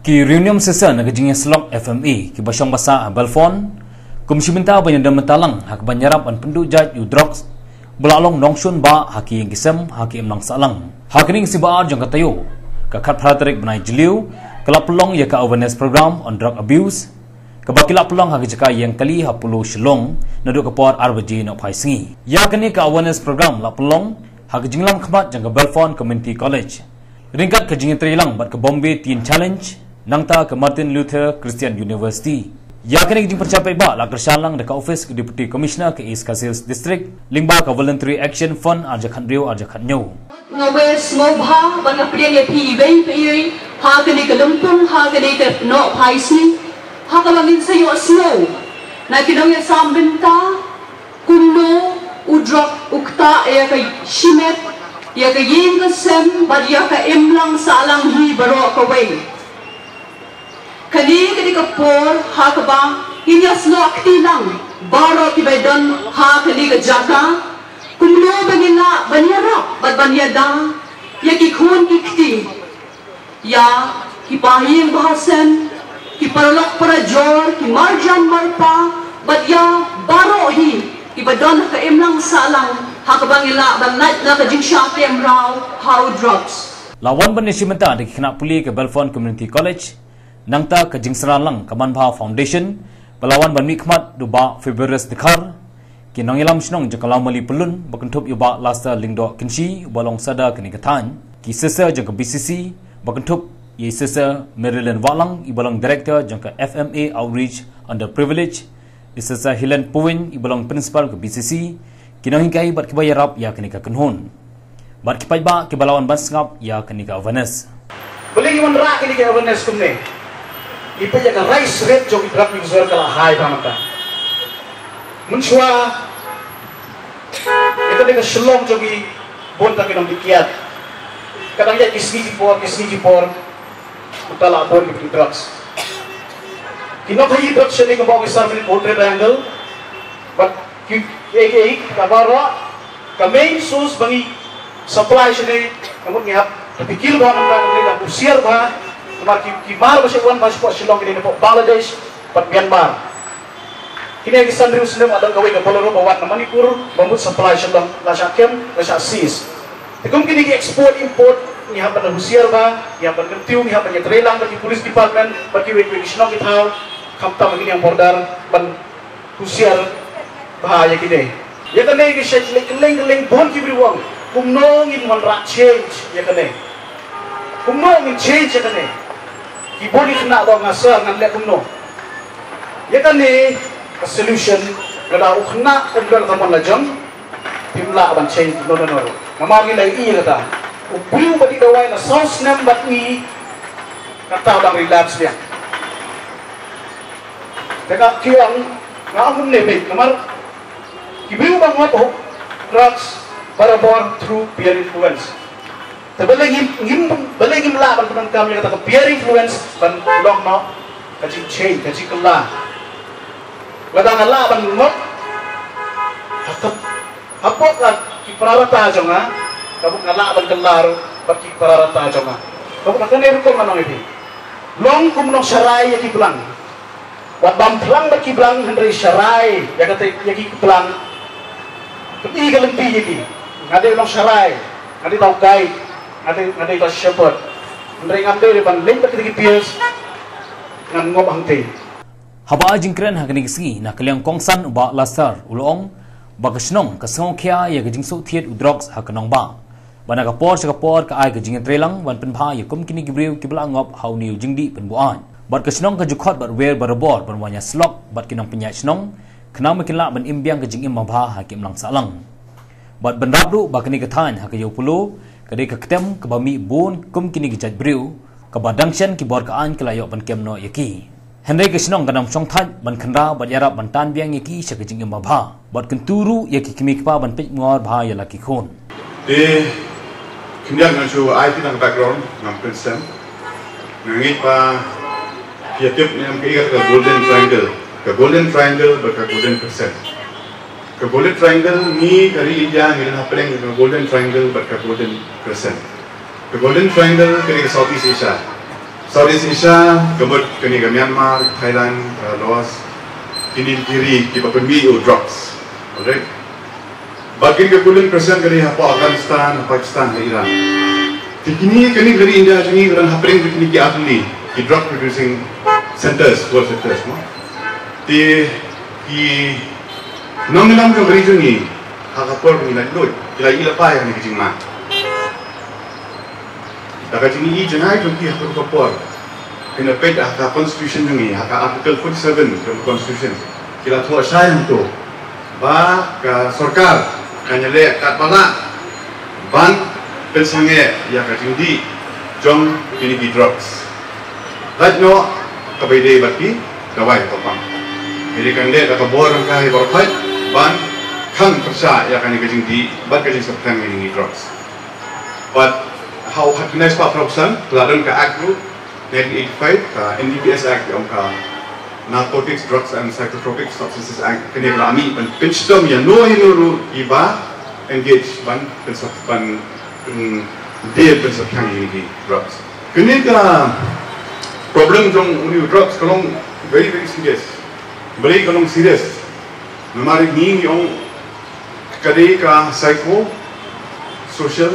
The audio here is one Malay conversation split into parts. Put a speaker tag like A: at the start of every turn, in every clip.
A: Ki reunion session na kejingnya slok FME ki basyong basa Belfon komisi minta banyandam mentalang hak banyarap an penduk jaj udrox belalong nongshun ba haki yang kisem haki emlang salang hakining si baar jong katayo kakat praterik benai jeliu kelap pelong ya ka awareness program on drug abuse kebakilap pelong haki jaka yang kali hapulu shelong naduk kepor RBJ nak pai singi ya kini ka awareness program lap pelong haki jinglang khmat jang ka Belfon Community College ringkat kejingnya terilang bat ke Bombay Teen Challenge nangta ke Martin Luther Christian University. Ya kini jing percapai ba la kersalang dekat office ke Deputy Commissioner ke East Kasils District lingba ke Voluntary Action Fund arjakan riu arjakan nyo.
B: Ngawes ngobha bang apdian ya pi bei pi ha kini ke lempung ha kini ke no paisni ha ka bangin sayo snow. Na kinong ya sambenta kuno udrok ukta ya ka shimet ya ka yin ka sem bad ya ka imlang salang hi baro ka way. Kali kapor ha kabang inyas no akti lang baro kibaidan ha kali ka jaka kumlo bagila banyara bad banyada ya kikhun kikti ya kipahing bahasan kiparlok para jor kimarjan marpa bad ya baro hi ibadan ka imlang salang ha kabang ila banat na ka jingsha temraw how drugs
A: lawan banishimenta de kena puli ke Belfon Community College nangta ke jingsralang Kamanbha Foundation pelawan ban mikmat duba Februaris dekar kinang ilam snong jakalau mali pelun bakentup yuba lasta lingdo kinshi balong sada kenikatan ki sesa jangka BCC bakentup ye sesa Maryland Walang ibalong director jangka FMA Outreach Underprivileged isesa Hilen Puin ibalong principal ke BCC kinang hingkai bat kibayarap ya kenika kenhon bat kipaiba kibalawan bansngap ya kenika awareness
C: boleh iwan rak kenika awareness kumne ipa jaga rice rate jong drug user kala high pamata munshwa ito deka shlong jogi bonta kinong dikiat kadang ya kisni jipor utala abon di drugs kinong hayi drugs shene ko bawa isar mili portrait triangle but ek kabara ka main source bangi supply shene kamut ngihap pikil ba man ka usiar ba Kemar kibar masih uan masih kuat Shillong ini po Bangladesh, pat Myanmar. Kini yang kisah dulu sendiri ada kawin ke Poloro bawa ke Manipur, membuat supply Shillong, lasyak kem, lasyak sis. Tekum kini export import, ni hapan Rusia ba, ni hapan kentiu, ni hapan Trelang bagi police department, bagi wek Shillong kita, kamta begini yang border, ban Rusia bahaya kini. Ya kan ni kisah keleng bon kibri wang, kumnongin manrak change, ya kan ni, kumnongin change ya kan ni. Kibodi kena bawa ngasar ngan lihat kumno. Ya kan ni solution kada ukna kumdal kaman lajang timla ban change no. Namagi lai i kata. Ubriu badi dawai na sauce nam bat ni kata bang relapse dia. Teka kiang ngam ne me kamar kibriu bang ngapo drugs barabor through peer influence. Terbelengim laban teman kami kata ke peer influence ban long no kaji change kaji kelah wadang laban ngok hatap apa kan kiprarata jonga kamu ngalaban kelar bagi kiprarata jonga kamu nak kena rukom manong ini long kumno syarai yaki belang wad bam belang bagi belang hendri syarai ya kata yaki belang keti kelempi yaki ngade long syarai ngade tau kai ada itu shepherd, mereka ambil depan lembut ketika pias, ngan ngobang teh.
A: Haba jingkren hakani kisi nak kaliang kongsan uba lasar ulong bagasnong kasong kia ya kajing so thiet udrox hakanong ba. Bana kapor ka ai kajing trelang wan penpha ya kum kini gibriu kibla ngop hau niu jingdi penbuan. Bat kasnong ka jukhot bat wer barabor ban wanya slok bat kinong penyai snong kena makinla ban imbiang kajing imabha hakim lang salang. Bat benrabdu bakani kathan hakayo pulo kadai ketem kebami bon kum kini gijat briu kabadangshan ki borkaan kelayok ban kemno yaki Henry Kishnong kanam songthat ban khandra ban yarap ban tan biang yaki sakajing imabha bat kenturu yaki kimikpa ban pik ngor bha yalaki khon
D: de kimyak ngachu IT nang background ngam pensem ngit pa kiatip ngam ke golden triangle ba ka golden percent ke golden triangle ni kari India ngil hapeng ke golden triangle ba ka golden percent ke golden triangle ke Southeast Asia Southeast Asia, kemudian kini ke Myanmar, Thailand, Laos, kini kiri kita pergi drugs, alright. Bagian ke Golden Crescent kini apa Afghanistan, Pakistan, Iran. Kini dari India jadi orang happening kini ki ahli, ki drug producing centers, world centers, no. Di nom jo region ni, hakapor ni nak doi, kila apa yang ni kecing mah. Dapat ini jenai tu ki hakapor. Kena pet hak constitution ni, hak article 47 dalam constitution. Kila tu asal tu, bah ke sarkar, kanyale kat bala, ban pensange ya kecing di, jom kini ki drugs. Right now, kabede baki, kawai topang. Jadi kan dia kata bor kai berkat, ban kan persa ya kini kecing di, ban kecing septang ini drugs. But how happiness pa production ladan ka act 1985 NDPS Act ang ka Narcotics, Drugs and Psychotropic Substances Act kini rami pan pinstom ya no hinuru iba engage ban pensappan dia pensapang ini drugs kini ka problem jong uni drugs kalong very serious beri kalong serious memari ni yung kadi ka psycho social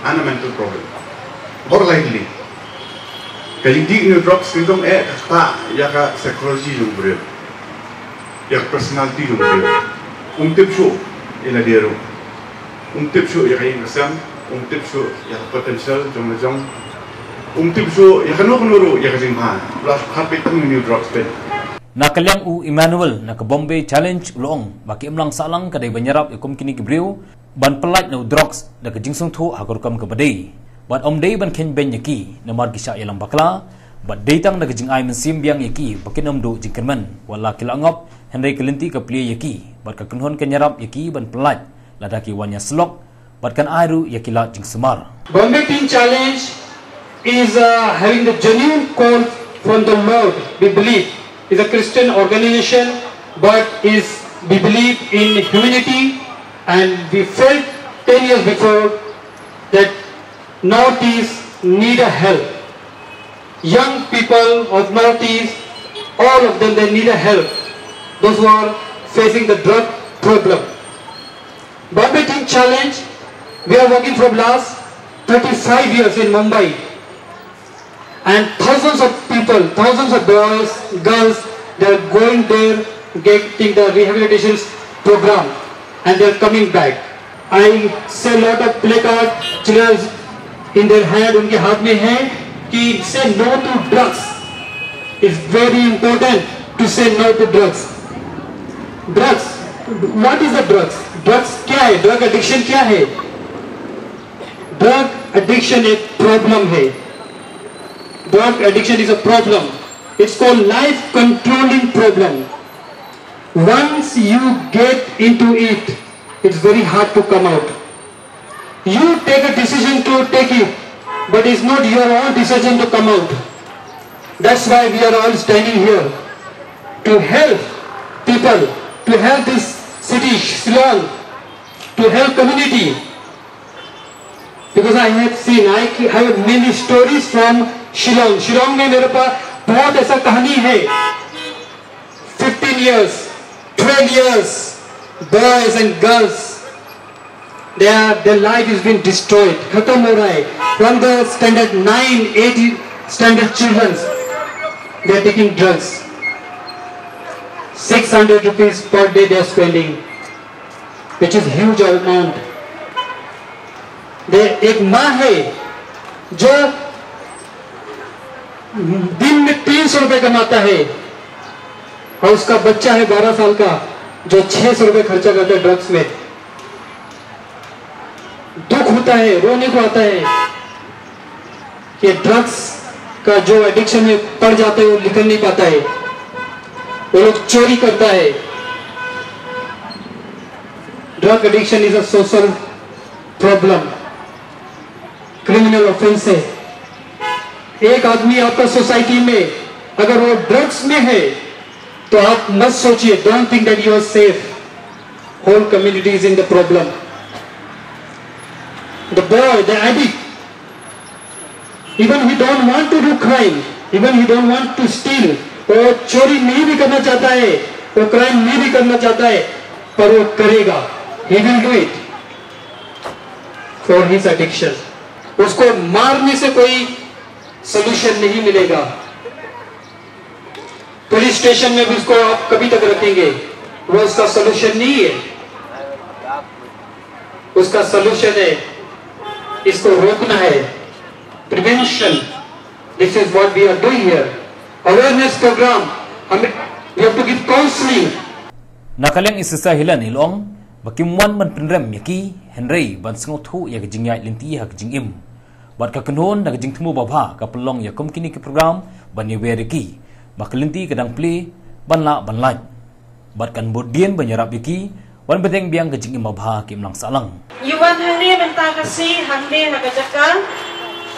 D: and mental problem. More likely, kalau di new drugs itu kata ya ka psychology yang berbeda, ya personality yang berbeda. Tipsu ina dia tipsu ya kain kesan, tipsu ya potential jom. Tipsu ya kanu ya kesimpan. Plus habit itu new drugs bed.
A: Nakaliang u Emmanuel nak Bombay Challenge ulong baki imlang salang kadai banyarap ikum kini kibriu ban pelat no drugs da kejingsung tu agurkam ke badai. But om day ban ken ben yaki namar kisah yalang bakla but datang da kejing ai mensim biang yaki bakin om do jingkerman wala kilangop hendai kelinti ke pli yaki but ka kunhon kenyarap yaki ban pelat ladaki wanya slok but kan airu yakila jing semar.
E: Bombay Teen Challenge is having the genuine call from the Lord. We believe is a Christian organization but we believe in humanity and we felt 10 years before that Northeast need a help. Young people of Northeast, all of them, they need a help. Those who are facing the drug problem. Bombay Teen Challenge, we are working from last 35 years in Mumbai. And thousands of people, thousands of boys, girls, they are going there, getting the rehabilitation program. And they are coming back. I see a lot of placard, children in their hand, उनके हाथ में है कि say no to drugs. It's very important to say no to drugs. Drugs. What is the drugs? Drugs क्या है? Drug addiction क्या है? Drug addiction एक problem है. Drug addiction is a problem. It's called life controlling problem. Once you get into it, it's very hard to come out. You take a decision to take it, but it's not your own decision to come out. That's why we are all standing here to help people, to help this city, Shillong, to help community. Because I have seen, I have many stories from Shillong. Shillong में मेरे पास बहुत ऐसा कहानी है. 15 years, 12 years, boys and girls. Their life has been destroyed. खत्म हो रहा है. From the standard 9, 8 standard children, they are taking drugs. 600 rupees per day they are spending, which is huge amount. एक माँ है जो दिन में 300 रुपए कमाता है और उसका बच्चा है 12 साल का जो 600 रुपए खर्चा करता है ड्रग्स में. दुख होता है, रोने को आता है कि ड्रग्स का जो एडिक्शन में पड़ जाता है वो निकल नहीं पाता है. वो लोग चोरी करता है. Drug addiction is a social problem, criminal offence है. एक आदमी आपका सोसाइटी में अगर वो ड्रग्स में है तो आप मत सोचिए, don't think that you are safe. Whole community is in the problem. The boy, the addict, even he don't want to do crime, even he don't want to steal, वो चोरी नहीं भी करना चाहता है, वो क्राइम नहीं भी करना चाहता है, पर वो करेगा, he will do it for his addiction. उसको मारने से कोई सोल्यूशन नहीं मिलेगा, पुलिस स्टेशन में भी उसको आप कभी तक रखेंगे, वो उसका सोल्यूशन नहीं है। उसका सोल्यूशन है इसको रोकना है, prevention. This is what we are doing here, awareness program, हमें we have to give counselling.
A: Nakaleng isisa hilan ilong bakimuan man penrem yaki Henry ban sengothu ya kejingya linti ha kejingim bat ka kenon da kejing temu babha ka pelong ya kom kini ke program ban ye weriki bakalinti kadang play ban la ban laj bat kan bodien banyarap yaki ban beteng biang kejingim babha kim lang salang
F: Yuan Henry menta kasi hande ha kajaka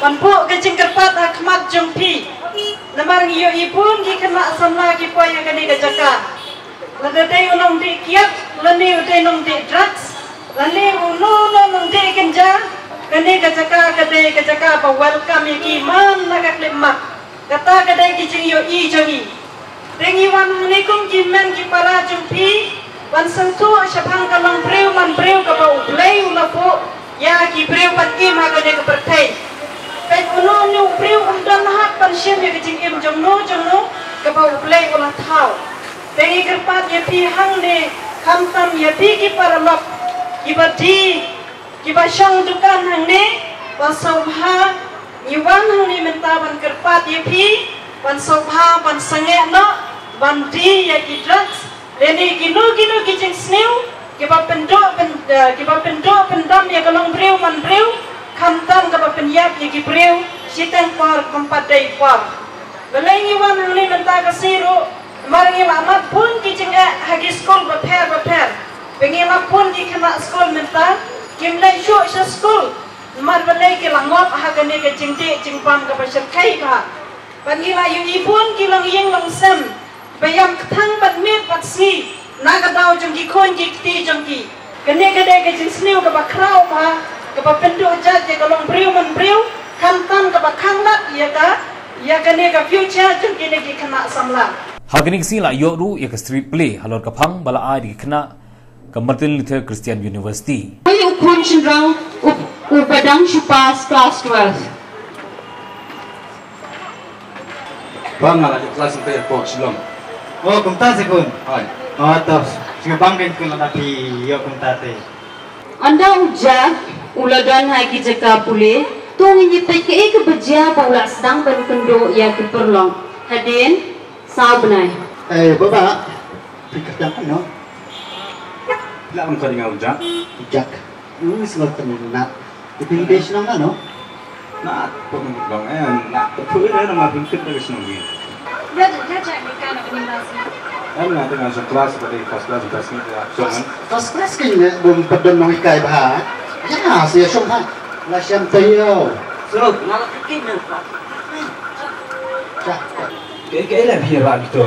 F: ban po kejing kerpat akmat jongpi namar yo ipun gi kena samla gi po yang kani kajaka Ladai unong di kiat, lani udai nong di drugs, lani unong di kenja, kani kajaka pa welcome yaki man nagaklimak, kata kadai kijing yo I jangi. Tengi wan hanikum kimen ki para jumpi, wan sentu syabang kalong breu man breu kapa ublay ulapo, ya ki breu pat kim hagane kepertai. Pet unong ni breu dan hak pan syem ya kijing im jomno kapa ublay ulah tau. Tengi kerpat ya pi hang ne kamtam ya pi ki paralok ibadi kibasang dukan hang ne wasauha iwan hang ni menta ban kerpat ya pi ban sauha ban sange no ban di ya ki drugs leni ginu kijing snew kiba pendam ya kalong breu man breu kamtam kaba penyap ya ki breu sitang par kompadai par leni iwan hang ni menta kasiro Marang amat pun kijing hagi school berper. Pengen pun ki kena school menta, kimlai syuk sa school. Mar balai ki langop hagane ke jingti jingpam ke pasir kai ba. Panggila yu ipun ki lang yeng lang sem. Bayam ketang bat mit bat si. Naga dau jong ki kon ki kti jong ki. Kene kede ke jing sniu ke ba krau ba. Ke ba pendu jat ke kalong breu man breu. Kantam ke ba kanglat ya ka. Ya kene ke future jong kene ki kena samla.
A: Hagning sing la yoru ya ke street play halor kapang bala ai di kena ke Martin Luther Christian University.
B: Ay ukun sinrang upadang sipas class 12.
C: Bang ala kelas sampai po silom.
G: Oh, kumta sekun.
C: Hai.
G: Oh, tos. Sige bangkin ko na napi yo kumta te.
B: Anda ujak ulagan hai ki jaka pule tu nyitai ke ek bajia paula sedang ban kendo ya ke perlong. Hadin sao benai.
G: Bapa. Pikir dah no.
C: Lah kau dengar ujak.
G: Ujak. Ini sebab terminat. Itu base nama no.
C: Nak pun bang nak terpuruk nama bingkit dari sini.
F: Jajak mereka nak animasi.
C: Nak dengan kelas pada first class ni dia.
G: First class kini belum pernah mengikai bah. Ya, saya syom ha. Lah syam tayo.
F: Suruh nak kikin nak.
G: Cak.
C: Kayak lah biar bagi tu.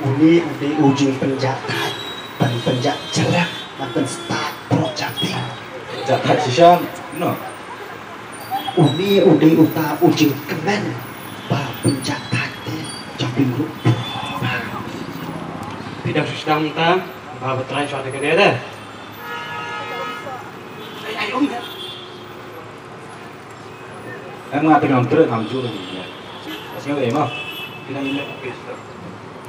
G: Uni ujung penjahat, penjat jelek, makan start projecting.
C: Jahat sisam, no.
G: Uni uta ujung kemen, bah penjahat deh, jumping group.
E: Tidak sedang minta, bawa try shot ke dia dah.
G: Ayo ya.
C: Emang tengah terus hamjur ni. Masih ada mah.
E: Kita ini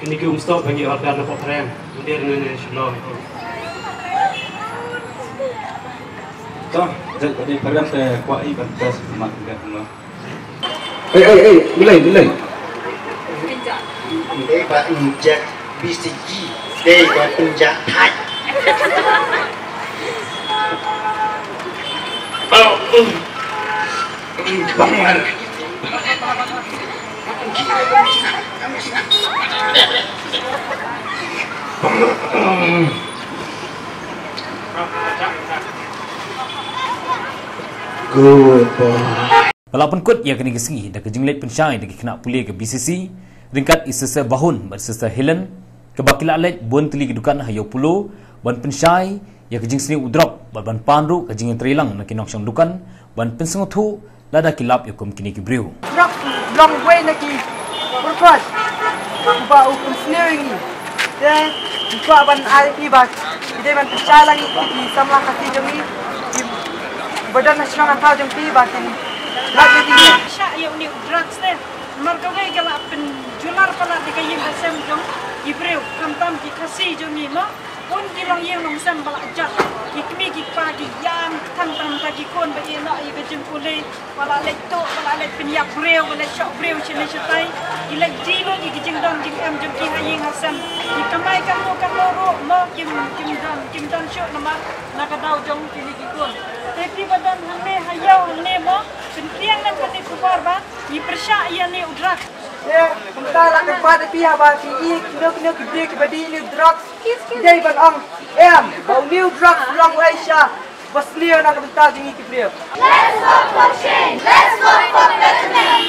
E: kini kita stop bagi order nak program. Dia dengan Shalom.
C: So, jadi program saya kuat ini batas mak kita semua. Mulai.
G: Ini pak injek BCG, dia buat penjahat.
C: Bangun.
G: Good boy.
A: Walaupun kot ia kena kesengi dah kejinglet pensyai dah kena pulih ke BCC ringkat isesa bahun bersesa Helen kebakila alet bon teli kedukan hayo pulo ban pensyai ia kejing seni udrop ban panru kejing yang terilang nak kinong syang dukan ban pensengothu lada kilap yakum kini kibriu.
H: Drug long way lagi berkuat. Ubah hukum sendiri ni. Dan ubah ban IP bak. Jadi ban percaya lagi di samlah kasih jami di Badan Nasional Antara Jempi bak ini. Lagi tinggi.
F: Syak yang ni drugs deh. Markawai kalau penjual pala di kayu besar jom ibreu kantam dikasih jom ni mo. Pun kilang yang longsam balak jat. Kikmi kipagi yang tantam tagi kon bagi nak ia kejempulai balak lekto balak lek penyak breu balak shop breu cile cetai. Ilek jilo di kijeng dam jeng em jeng kih ayeng hasam. Dikamai kamu kamoro mo kim dan shop nama nak tahu jom kini kikon. Tapi badan hane hayau hane mo penting dan penting kubar ba. Ipersyak ia ni udrak.
H: Ya, kita lakukan pada pihak bagi kena gede kepada new drugs. Jadi ban bau new drugs long Asia. Baslia nak bentar tinggi ke beliau.
I: Let's vote for change. Let's vote for betterment.